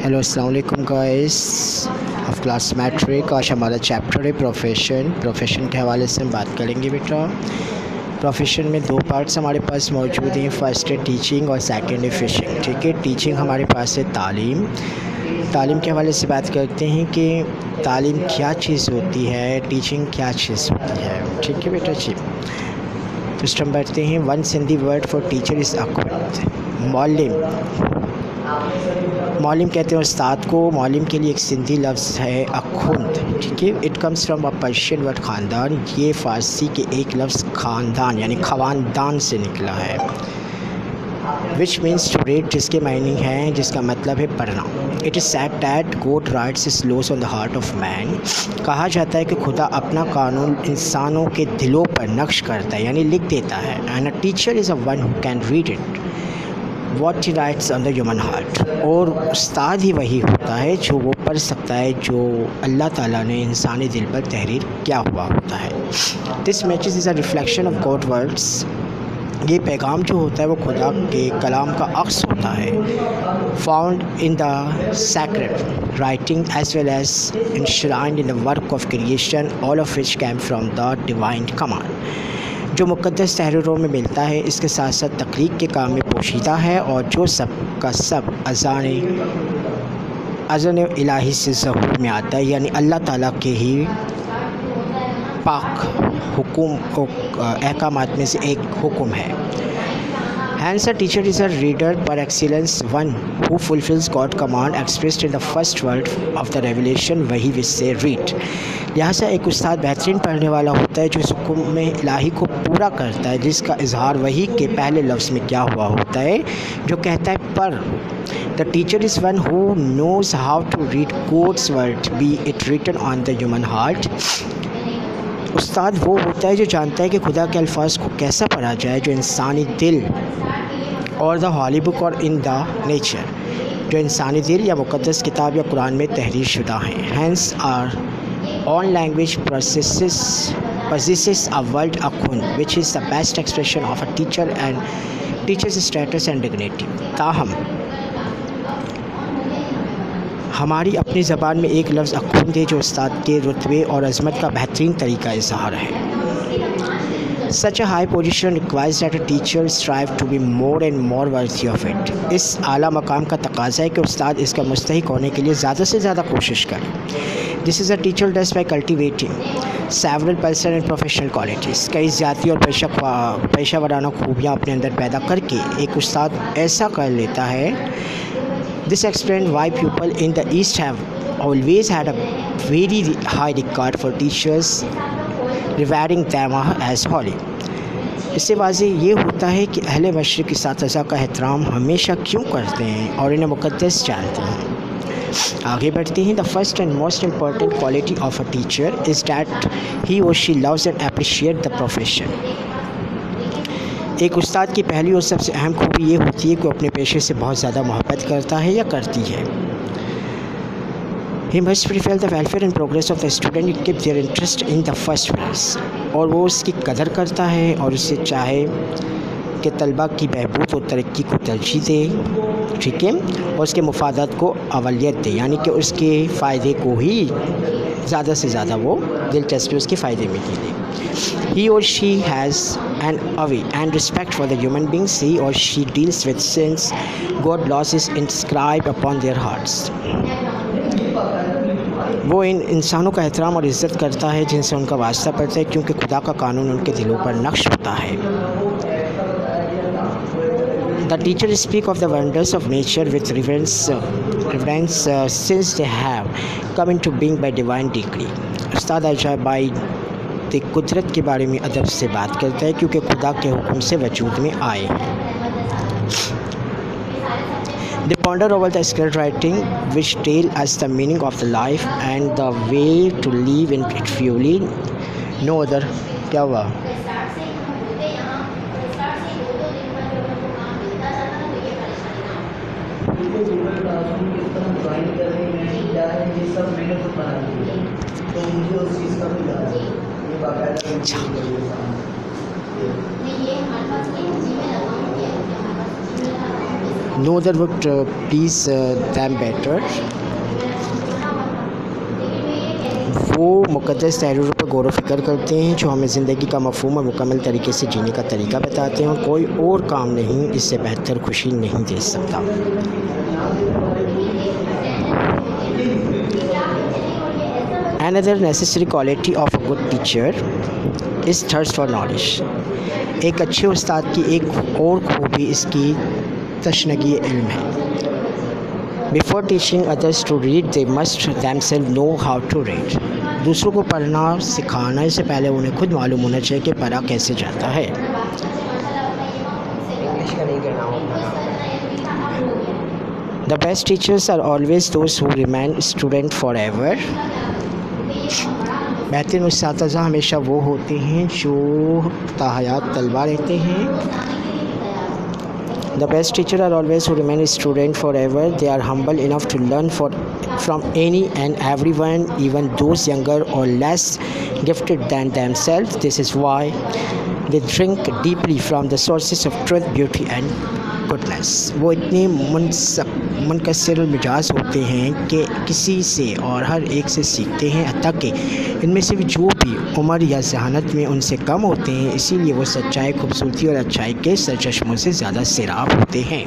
Hello अस्सलाम वालेकुम guys of class matric. आज हमारा चैप्टर है प्रोफेशन के हवाले से हम बात करेंगे बेटा। प्रोफेशन में दो पार्ट्स हमारे पास मौजूद हैं, फर्स्ट है टीचिंग और सेकंड है फिशिंग। ठीक है, टीचिंग हमारे पास है तालीम के हवाले से बात करते हैं कि तालीम क्या चीज़ होती है, टीचिंग क्या चीज़ होती है। ठीक है बेटा जी, तो हम बढ़ते हैं। One Sindhi word for teacher is अखुंद। मौलिम कहते हैं उस्ताद को। मौलिम के लिए एक सिंधी लफ्ज़ है अखुंद। ठीक है, it comes from a Persian word ख़ानदान। ये फ़ारसी के एक लफ्ज़ ख़ानदान यानी खवानदान से निकला है, विच मीन्स टू रीड, जिसके मीनिंग है, जिसका मतलब है पढ़ना। It is said that God rights his loss on the heart of man. कहा जाता है कि खुदा अपना कानून इंसानों के दिलों पर नक्श करता है यानी लिख देता है। And a teacher is a one who can read it what he rights on the human heart. और उस्ताद ही वही होता है जो वो पढ़ सकता है जो अल्लाह ताला ने इंसानी दिल पर तहरीर किया हुआ होता है। This message is a reflection of God words. ये पैगाम जो होता है वो खुदा के कलाम का अक्स होता है, found in the sacred writing as well as enshrined in the work of creation, all of which came from the divine command। जो मुक़द्दस तहरीरों में मिलता है, इसके साथ साथ तकरीक के काम में पोशीदा है, और जो सब का सब अज़ान इलाही से ज़हूर में आता है, यानी अल्लाह ताला के ही पाक हुकुम अहकामात में से एक हुक्म है। Hence a teacher is a reader par excellence, one who fulfills God's command expressed in the first word of the revelation, वही which say read। लिहाजा एक उस्ताद बेहतरीन पढ़ने वाला होता है जो इस हुक्म में इलाही को पूरा करता है, जिसका इजहार वही के पहले लफ्ज़ में क्या हुआ होता है जो कहता है पढ़। The teacher is one who knows how to read God's word, be it written on the human heart। उस्ताद वो होता है जो जानता है कि खुदा के अल्फाज को कैसा पढ़ा जाए जो इंसानी दिल और द हॉली बुक और इन द नेचर, जो इंसानी दिल या मुक़द्दस किताब या कुरान में तहरीर शुदा हैं। Hence our own language possesses a word akhund, which is the best expression of a teacher and teacher's status and dignity। ताहम हमारी अपनी ज़बान में एक लफ्ज़ अखुंद है जो उस्ताद के रुतबे और अज़मत का बेहतरीन तरीका इज़हार है। Such a high position requires that a teacher strive to be more and more worthy of it। इस आला मकाम का तकाज़ा है कि उस्ताद इसका मुस्तहिक होने के लिए ज़्यादा से ज़्यादा कोशिश करे। This is a teacher does by cultivating several personal and professional qualities। कई ज़ाती और पेशा वराना खूबियाँ अपने अंदर पैदा करके एक उस्ताद ऐसा कर लेता है। This explains why people in the East have always had a very high regard for teachers, revering them as holy। इससे वाज़ेह ये होता है कि अहले मशरिक़ इसातिज़ा का एहतराम हमेशा क्यों करते हैं और इन्हें मुक़द्दस जानते हैं। आगे बढ़ते हैं। The first and most important quality of a teacher is that he और she loves and appreciate the profession. एक उस्ताद की पहली और सबसे अहम खूबी ये होती है कि वो अपने पेशे से बहुत ज़्यादा मोहब्बत करता है या करती है। He must prefer the welfare and progress of the student and keep their interest in the first place। और वो उसकी कदर करता है और उससे चाहे कि तलबा की बहबूद और तरक्की को तरजीह दे। ठीक है, और उसके मुफादात को अवलियत दे, यानी कि उसके फ़ायदे को ही ज़्यादा से ज़्यादा वो दिलचस्पी उसके फ़ायदे में ही ले। He or she has an awe and respect for the human beings he or she deals with, since God laws is inscribed upon their hearts। वो इन इंसानों का एहतराम और इज़्ज़त करता है जिनसे उनका वास्ता पड़ता है, क्योंकि खुदा का कानून उनके दिलों पर नक्श होता है। The teacher speak of the wonders of nature with reverence since they have come into being by divine decree। उस्ताद अजायब कुदरत के बारे में अदब से बात करता है क्योंकि खुदा के हुक्म से वजूद में आए हैं। They ponder over the sacred writing which tell us the meaning of the life and the way to live in it fully। No other क्या हुआ? no other would please them better. وہ مقدس تحریروں پر غور و فکر کرتے ہیں جو ہمیں زندگی کا مفہوم اور مکمل طریقے سے جینے کا طریقہ بتاتے ہیں، اور کوئی اور کام نہیں اس سے بہتر خوشی نہیں دے سکتا۔ Another necessary quality of a good teacher is thirst for knowledge. ایک اچھے استاد کی ایک اور خوبی اس کی تشنگی علم ہے۔ Before teaching others to read, they must themselves know how to read. دوسروں کو پڑھنا سکھانا سے پہلے انہیں خود معلوم ہونا چاہیے کہ پڑھا کیسے جاتا ہے۔ The best teachers are always those who remain student forever. بہترین اساتذہ ہمیشہ وہ ہوتے ہیں جو تاحیات طلبہ رہتے ہیں۔ The best teachers are always who remain student forever. They are humble enough to learn from any and everyone, even those younger or less gifted than themselves. This is why they drink deeply from the sources of truth, beauty and goodness. وہ اتنے منکسر المزاج ہوتے ہیں کہ کسی سے اور ہر ایک سے سیکھتے ہیں، حتیٰ کہ ان میں سے بھی جو بھی عمر یا ذہانت میں ان سے کم ہوتے ہیں، اسی لیے وہ سچائی، خوبصورتی اور اچھائی کے سرچشموں سے زیادہ سیراب ہوتے ہیں۔